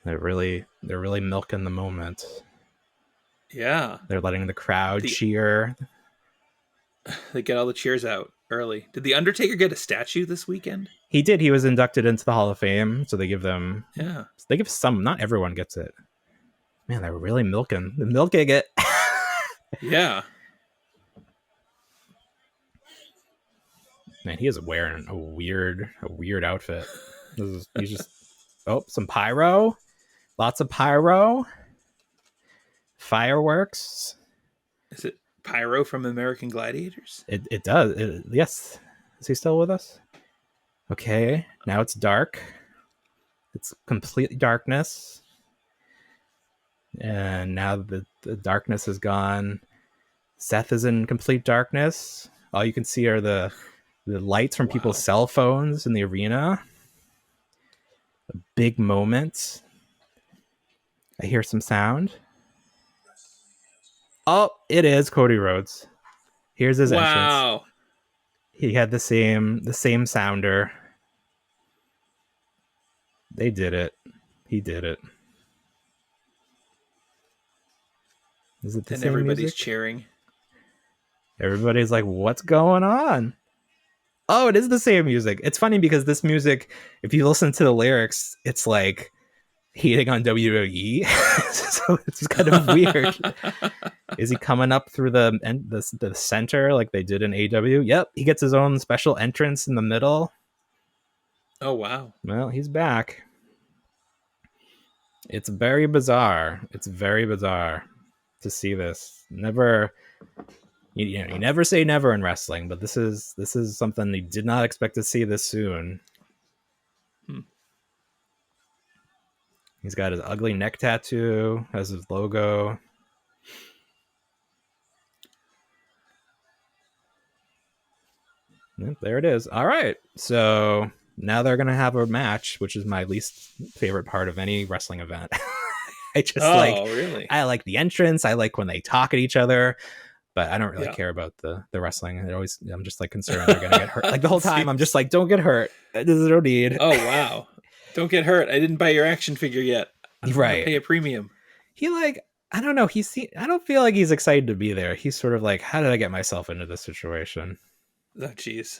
They're really milking the moment. Yeah. They're letting the crowd cheer. They get all the cheers out early. Did the Undertaker get a statue this weekend? He did. He was inducted into the Hall of Fame, so they give them. Yeah. They give some. Not everyone gets it. Man, they're really milking it. Yeah. Man, he is wearing a weird outfit. He's just some pyro. Lots of pyro. Fireworks. Is it pyro from American Gladiators? It does. Yes. Is he still with us? Okay. Now it's dark. It's complete darkness. And now the darkness is gone. Seth is in complete darkness. All you can see are the lights from people's cell phones in the arena. A big moment. I hear some sound. Oh, it is Cody Rhodes. Here's his entrance. He had the same sounder. They did it. He did it. Is it the same everybody's music? cheering. Everybody's like, what's going on? Oh, it is the same music. It's funny because this music, if you listen to the lyrics, it's like hating on WWE. So it's kind of weird. Is he coming up through the center like they did in AEW? Yep, he gets his own special entrance in the middle. Oh, wow. Well, he's back. It's very bizarre. It's very bizarre to see this. Never, you never say never in wrestling, but this is something you did not expect to see this soon. He's got his ugly neck tattoo, has his logo. Yep, there it is. All right. So now they're going to have a match, which is my least favorite part of any wrestling event. Really? I like the entrance. I like when they talk at each other, but I don't really care about the wrestling. I'm just like concerned they're going to get hurt. Like the whole time I'm just like, don't get hurt. There's no need. Oh, wow. Don't get hurt. I didn't buy your action figure yet. I'm right. Pay a premium. He I don't know. I don't feel like he's excited to be there. He's sort of like, how did I get myself into this situation? Oh, jeez.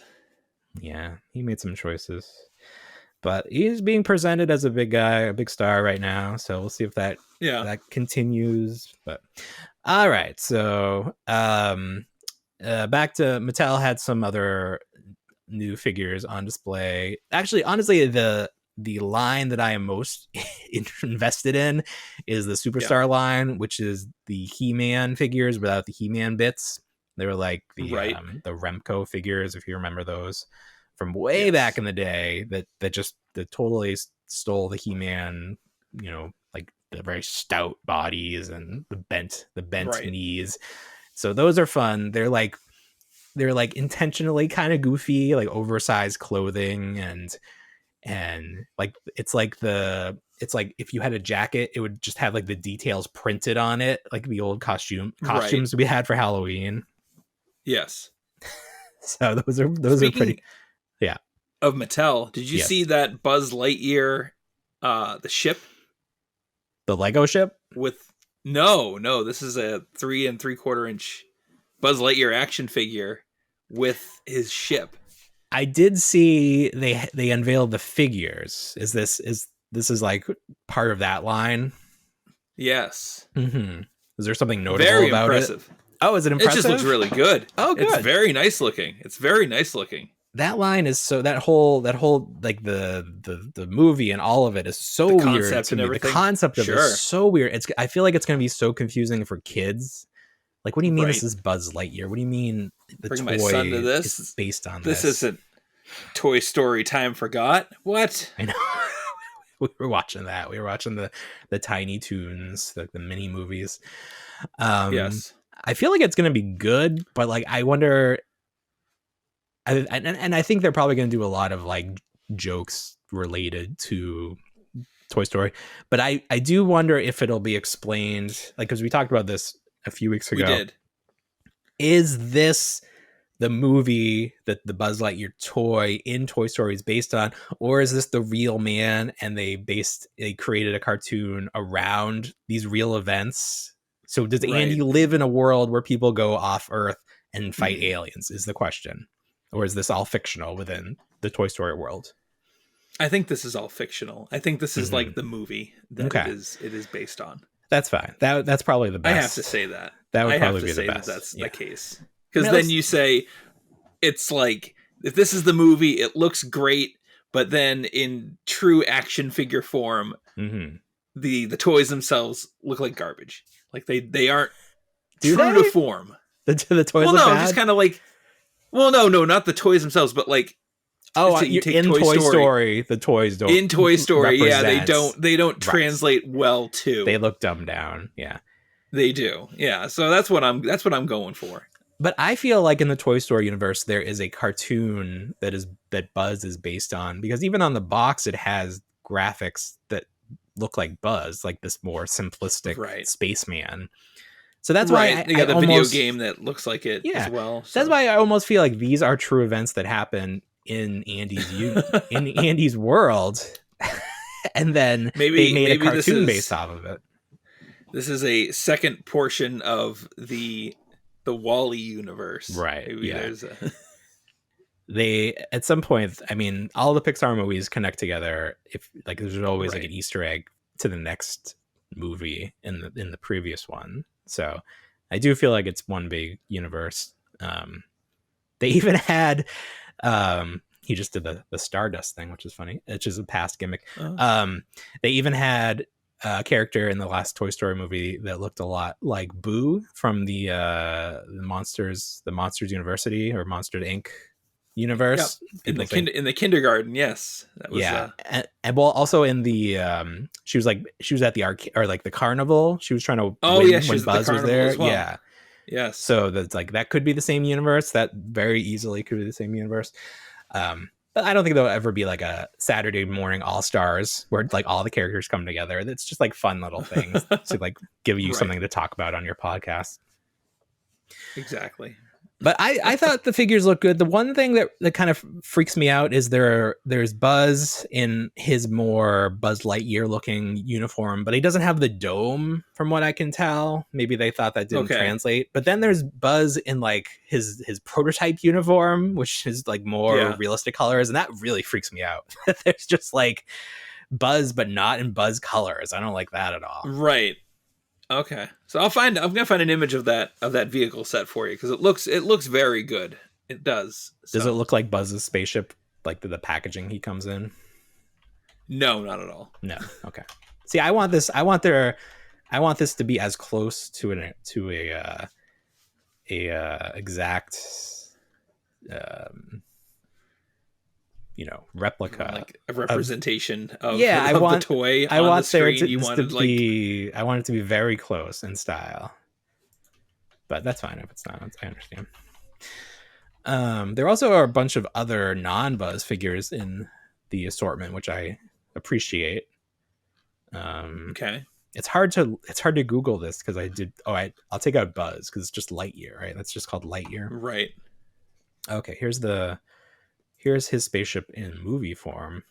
Yeah, he made some choices, but he's being presented as a big guy, a big star right now. So we'll see if that continues. But all right, so back to Mattel had some other new figures on display. Actually, honestly, the line that I am most invested in is the Superstar line, which is the He-Man figures without the He-Man bits. They were like the Remco figures, if you remember those from way back in the day, that totally stole the He-Man, like the very stout bodies and the bent knees. So those are fun. They're like they're like intentionally kind of goofy, like oversized clothing, and like it's like if you had a jacket, it would just have like the details printed on it, like the old costumes we had for Halloween. Yes. So those are pretty. Yeah. Of Mattel, did you see that Buzz Lightyear, the ship, the Lego ship? With no, this is a 3 3/4 inch Buzz Lightyear action figure with his ship. I did see they unveiled the figures. Is this like part of that line? Yes. Mm-hmm. Is there something notable Very about impressive. it? Oh, is it impressive? It just looks really good. Oh, good. It's very nice looking. That line is so that whole like the movie and all of it is so weird to me. The concept of it is so weird. I feel like it's going to be so confusing for kids. Like, what do you mean this is Buzz Lightyear? What do you mean Bring my son to this? Is based on this? This isn't Toy Story Time Forgot. What? I know. We were watching that. We were watching the Tiny Toons, the mini movies. Yes. I feel like it's going to be good, but like I wonder. And I think they're probably going to do a lot of like jokes related to Toy Story, but I do wonder if it'll be explained, like, because we talked about this a few weeks ago. We did. Is this the movie that the Buzz Lightyear toy in Toy Story is based on, or is this the real man and they created a cartoon around these real events? So does Andy live in a world where people go off Earth and fight aliens is the question. Or is this all fictional within the Toy Story world? I think this is all fictional. I think this is like the movie that it is based on. That's fine. That's probably the best. I have to say that. That would probably be the best. That's the case. Because then you say, it's like, if this is the movie, it looks great, but then in true action figure form, the toys themselves look like garbage. Like they aren't true to form. The toys look bad? Just kind of like, well, no, not the toys themselves, but like, you take in Toy Story, the toys don't. In Toy Story, yeah, they don't translate well to. They look dumbed down, yeah. They do, yeah. So that's what I'm going for. But I feel like in the Toy Story universe, there is a cartoon that Buzz is based on, because even on the box, it has graphics that look like Buzz, like this more simplistic spaceman. So that's why they got the video game that looks like it as well. So. That's why I almost feel like these are true events that happen in Andy's world, and then they made a cartoon based off of it. This is a second portion of the Wall-E universe, right? Maybe there's they at some point. I mean, all the Pixar movies connect together. If like, there's always like an Easter egg to the next movie in the previous one. So I do feel like it's one big universe. They even had he just did the Stardust thing, which is funny. It's just a past gimmick. They even had a character in the last Toy Story movie that looked a lot like Boo from the Monsters University or Monsters Inc. universe. Yep. In the kindergarten, yes. That was, and well, also in the she was at the arcade or like the carnival. She was trying to when Buzz was there. Well. Yeah. Yes. So that's like, that could be the same universe. That very easily could be the same universe. But I don't think there'll ever be like a Saturday morning All-Stars where like all the characters come together. That's just like fun little things to like give you something to talk about on your podcast. Exactly. But I thought the figures look good. The one thing that kind of freaks me out is there's Buzz in his more Buzz Lightyear looking uniform, but he doesn't have the dome from what I can tell. Maybe they thought that didn't translate. But then there's Buzz in like his prototype uniform, which is like more realistic colors. And that really freaks me out. There's just like Buzz, but not in Buzz colors. I don't like that at all. Right. Okay, so I'm gonna find an image of that vehicle set for you, because it looks very good. It does. Does it look like Buzz's spaceship, like the packaging he comes in? No, not at all. No. Okay. See, I want this to be as close to a exact replica, like a representation of the toy. I want the screen. I want it to be very close in style, but that's fine if it's not. I understand. There also are a bunch of other non-Buzz figures in the assortment, which I appreciate. Okay. It's hard to Google this because I'll take out Buzz because it's just Lightyear, right? That's just called Lightyear. Right. Okay, here's his spaceship in movie form.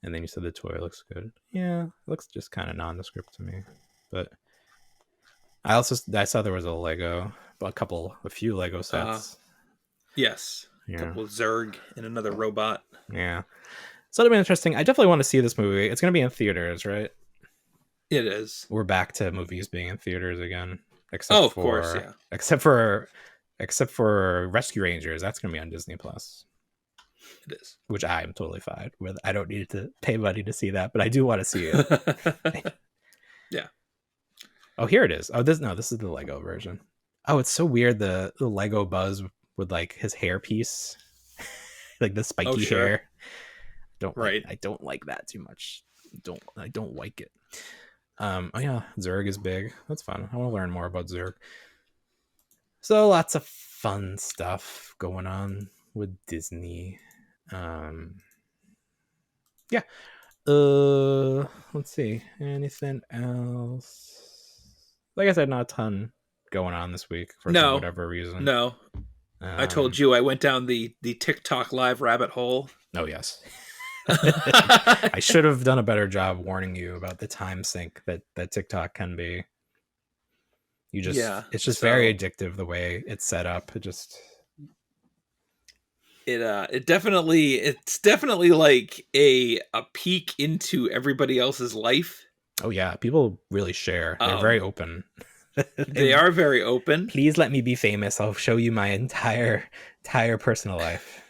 And then you said the toy looks good. Yeah, it looks just kind of nondescript to me. But I saw there was a few Lego sets. Yes. Yeah. A couple of Zurg and another robot. Yeah. So it'll be interesting. I definitely want to see this movie. It's going to be in theaters, right? It is. We're back to movies being in theaters again. Of course, yeah. Except for Rescue Rangers. That's going to be on Disney Plus. It is. Which I am totally fine with. I don't need to pay money to see that, but I do want to see it. Yeah. Oh, here it is. Oh, this is the Lego version. Oh, it's so weird. The Lego Buzz with like his hair piece, like the spiky hair. I don't like that too much. I don't like it. Oh yeah, Zurg is big. That's fun. I want to learn more about Zurg. So lots of fun stuff going on with Disney. Yeah. Let's see. Anything else? Like I said, not a ton going on this week for whatever reason. No. I told you I went down the TikTok live rabbit hole. Oh yes. I should have done a better job warning you about the time sink that TikTok can be. It's just very addictive the way it's set up. It's definitely like a peek into everybody else's life. Oh yeah, people really share. They're very open. They are very open. Please let me be famous. I'll show you my entire personal life.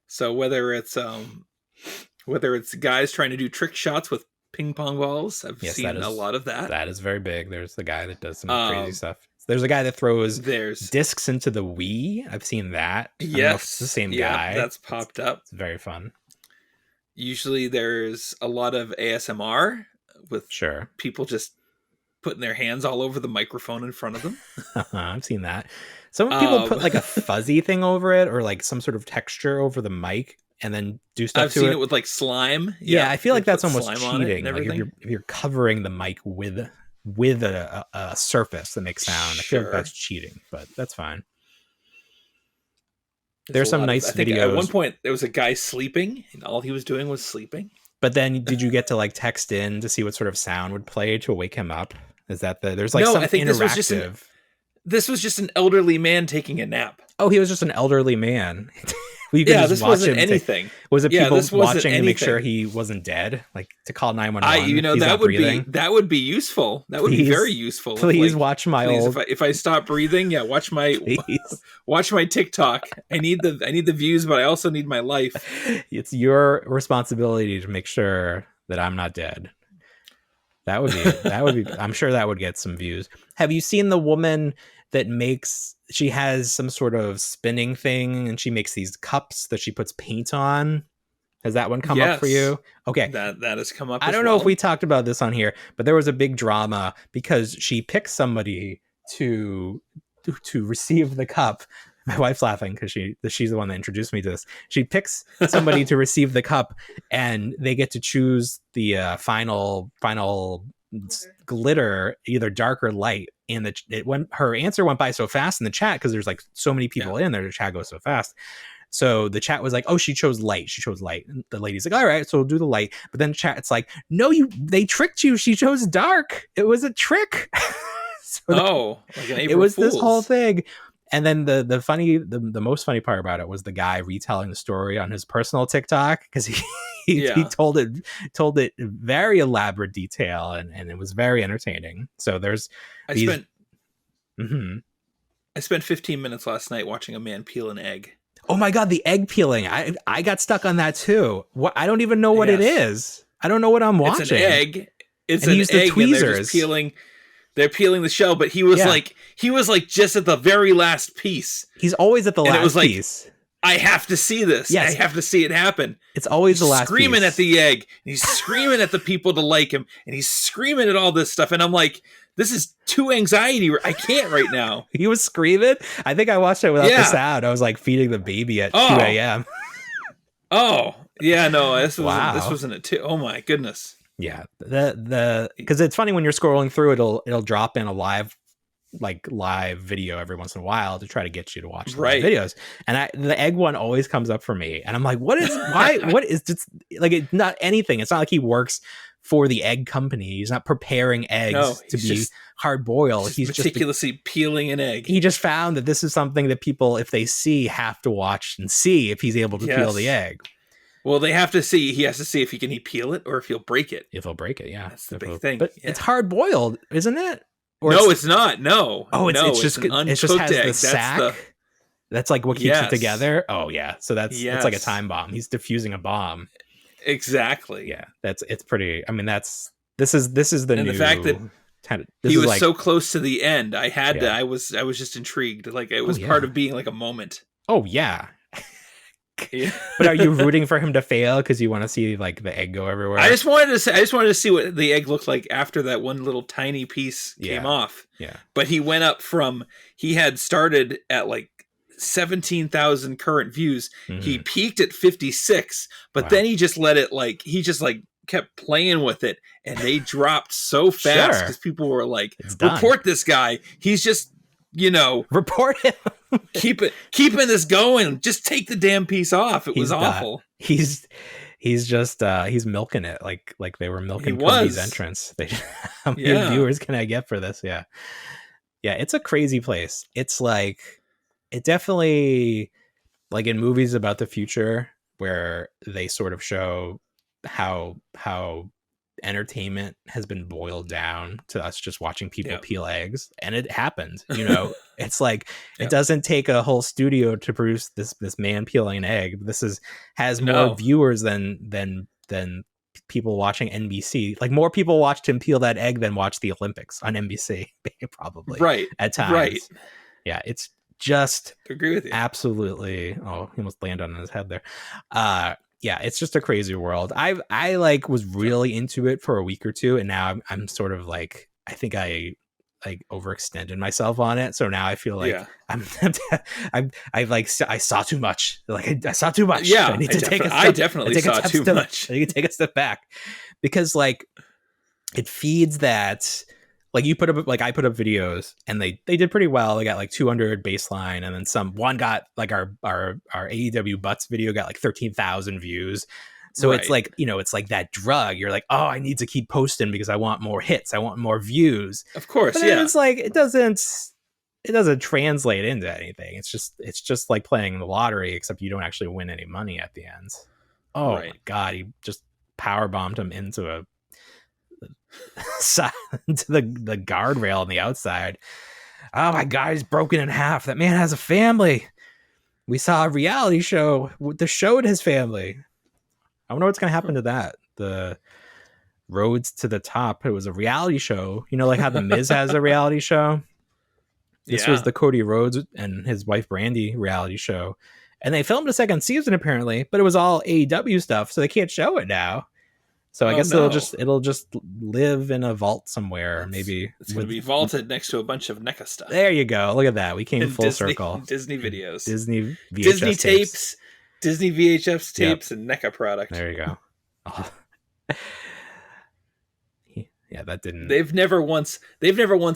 So whether it's guys trying to do trick shots with ping pong balls, I've seen a lot of that. That is very big. There's the guy that does some crazy stuff. There's a guy that throws discs into the Wii. I've seen that. Yes, I don't know if it's the same guy. That's popped up. It's very fun. Usually, there's a lot of ASMR with people just putting their hands all over the microphone in front of them. I've seen that. Some people put like a fuzzy thing over it, or like some sort of texture over the mic, and then do stuff I've seen it with like slime. Yeah, I feel like that's almost cheating. Like if you're covering the mic with a surface that makes sound, I feel like that's cheating, but that's fine. There's some nice videos. At one point, there was a guy sleeping, and all he was doing was sleeping. But then, did you get to like text in to see what sort of sound would play to wake him up? Is that there's like some interactive? This was just an elderly man taking a nap. Oh, he was just an elderly man. This wasn't anything. Was it people watching to make sure he wasn't dead? Like to call 911? That would be useful. That would be very useful. Please watch my old. If I stop breathing, watch my TikTok. I need the views, but I also need my life. It's your responsibility to make sure that I'm not dead. That would be. I'm sure that would get some views. Have you seen the woman that she has some sort of spinning thing and she makes these cups that she puts paint on? Has that one come up for you? Okay. That has come up. I don't know if we talked about this on here, but there was a big drama because she picked somebody to receive the cup. My wife's laughing because she's the one that introduced me to this. She picks somebody to receive the cup, and they get to choose the final glitter, either dark or light. And her answer went by so fast in the chat because there's like so many people in there. The chat goes so fast. So the chat was like, "Oh, she chose light. She chose light." And the lady's like, "All right, so we'll do the light." But then it's like, "No, they tricked you. She chose dark. It was a trick." Like an April it was Fool's. This whole thing. And then the most funny part about it was the guy retelling the story on his personal TikTok because he told it very elaborate detail and it was very entertaining. So I spent 15 minutes last night watching a man peel an egg. Oh my god, the egg peeling! I got stuck on that too. I don't even know what it is. I don't know what I'm watching. It's an egg. It's an egg. The tweezers. And they're just peeling. They're peeling the shell, but he was like just at the very last piece. He's always at the last piece. I have to see this. Yes. I have to see it happen. It's always the last screaming piece. At the egg. And he's screaming at the people to like him. And he's screaming at all this stuff. And I'm like, this is too anxiety. I can't right now. He was screaming. I think I watched it without the sound. I was like feeding the baby at 2 a.m. Oh, yeah, no, this wasn't it too. Oh my goodness. Yeah. Because it's funny when you're scrolling through, it'll drop in a live video every once in a while to try to get you to watch the videos. And the egg one always comes up for me. And I'm like, what is this? Like, it's not anything. It's not like he works for the egg company. He's not preparing eggs to be hard boiled. He's meticulously peeling an egg. He just found that this is something that people, if they see, have to watch and see if he's able to peel the egg. Well, they have to see. He has to see if he can peel it or if he'll break it. If he'll break it, yeah. That's the big thing. But it's hard boiled, isn't it? Or no, it's not. No. Oh, it's just an uncooked has egg. the sack. That's like what keeps it together. Oh yeah. So that's like a time bomb. He's diffusing a bomb. Exactly. Yeah. It's pretty. I mean, this is the new. The fact that he was so close to the end, I had to. I was just intrigued. Like it was part of being like a moment. Oh yeah. But are you rooting for him to fail because you want to see like the egg go everywhere? I just wanted to see what the egg looked like after that one little tiny piece came off. Yeah. But he went up he had started at like 17,000 current views. Mm-hmm. He peaked at 56, but then he just let it kept playing with it, and they dropped so fast because people were like, report this guy. He's just, report him. keeping this going. Just take the damn piece off. It was awful. He's just he's milking it like they were milking Cody's entrance. How many viewers can I get for this? Yeah. It's a crazy place. It's like, it definitely, like in movies about the future where they sort of show how entertainment has been boiled down to us just watching people peel eggs, and it happened. It's like it doesn't take a whole studio to produce this man peeling an egg. This has more viewers than people watching NBC. Like more people watched him peel that egg than watched the Olympics on NBC, probably. At times. It's just I agree with you. Absolutely. Oh, he almost landed on his head there. It's just a crazy world. I was really into it for a week or two, and now I'm sort of like, I think I overextended myself on it. So now I feel like I saw too much. Like I saw too much. Yeah, I need to take a step. I definitely saw too much. I need to take a step back because like it feeds that. Like I put up videos and they did pretty well. They got like 200 baseline, and then one got like our AEW Butts video got like 13,000 views. So it's like, it's like that drug. You're like, oh, I need to keep posting because I want more hits. I want more views. Of course. But it's like, it doesn't translate into anything. It's just like playing the lottery, except you don't actually win any money at the end. Oh my God. He just power bombed him into the guardrail on the outside. Oh my God, he's broken in half. That man has a family. We saw a reality show that showed his family. I wonder what's going to happen to that. The Roads to the Top. It was a reality show. Like how the Miz has a reality show. This was the Cody Rhodes and his wife Brandy reality show, and they filmed a second season apparently, but it was all AEW stuff, so they can't show it now. So I guess it'll just live in a vault somewhere. Maybe it's going to be vaulted next to a bunch of NECA stuff. There you go. Look at that. We came full circle. Disney videos, Disney VHS Disney tapes, Disney VHS tapes, and NECA product. There you go. Oh. Yeah, that didn't. They've never once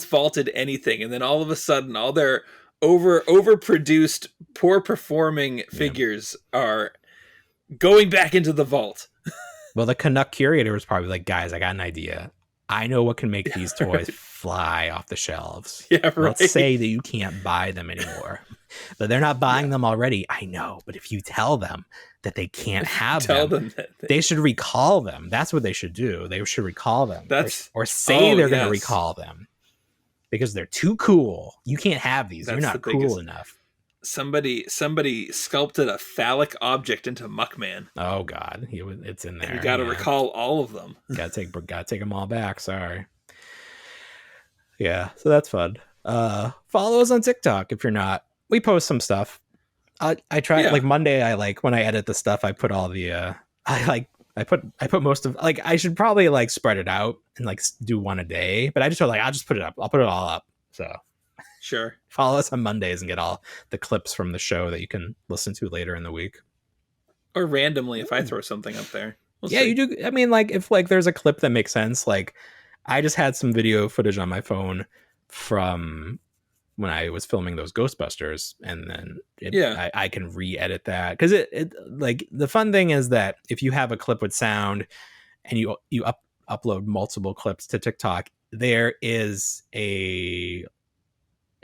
vaulted anything, and then all of a sudden, all their overproduced, poor performing figures are going back into the vault. Well, the Canuck curator was probably like, guys, I got an idea. I know what can make these toys fly off the shelves. Yeah, right. Let's say that you can't buy them anymore. But they're not buying them already. I know. But if you tell them that they can't have them, they should recall them. That's what they should do. They should recall them. Or say they're going to recall them. Because they're too cool. You can't have these. You're not cool enough. Somebody sculpted a phallic object into Muckman. Oh God, it's in there. And you got to recall all of them. Got to take them all back. Sorry. Yeah, so that's fun. Follow us on TikTok if you're not. We post some stuff. I try like Monday. I like when I edit the stuff. I put all the I put most of like I should probably like spread it out and like do one a day. But I just feel like I'll just put it up. I'll put it all up. So sure, follow us on Mondays and get all the clips from the show that you can listen to later in the week. Or randomly if I throw something up there. We'll see. You do. I mean, like if like there's a clip that makes sense. Like I just had some video footage on my phone from when I was filming those Ghostbusters, and then I can re-edit that because it like the fun thing is that if you have a clip with sound and you upload multiple clips to TikTok, there is a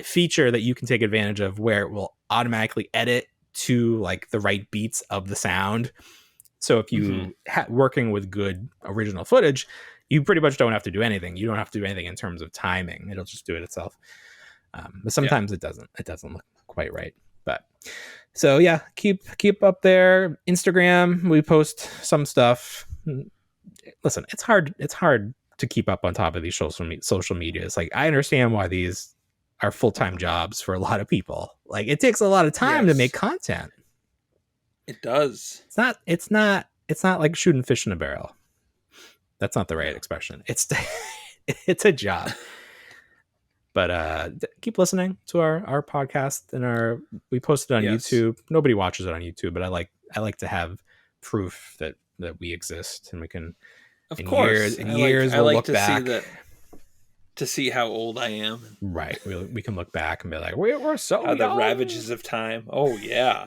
feature that you can take advantage of where it will automatically edit to like the right beats of the sound. So if you working with good original footage, you pretty much don't have to do anything. You don't have to do anything in terms of timing. It'll just do it itself. But sometimes it doesn't look quite right. But so yeah, keep up there. Instagram, we post some stuff. Listen, it's hard to keep up on top of these social media. It's like I understand why these are full-time jobs for a lot of people. Like it takes a lot of time to make content. It does. It's not like shooting fish in a barrel. That's not the right expression. It's a job. But keep listening to our podcast and we post it on YouTube. Nobody watches it on YouTube, but I like to have proof that we exist and we can. Of course, years we'll look back to see how old I am. Right, we can look back and be like, we're so how young. The ravages of time. Oh yeah.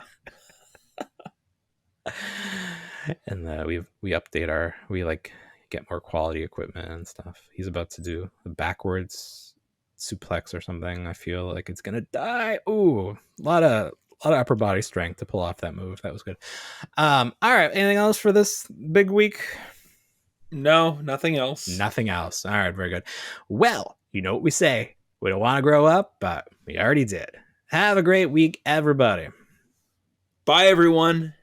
And we update we like get more quality equipment and stuff. He's about to do the backwards suplex or something. I feel like it's gonna die. Ooh, a lot of upper body strength to pull off that move. That was good. All right, anything else for this big week? No, nothing else. Nothing else. All right, very good. Well, you know what we say. We don't want to grow up, but we already did. Have a great week, everybody. Bye, everyone.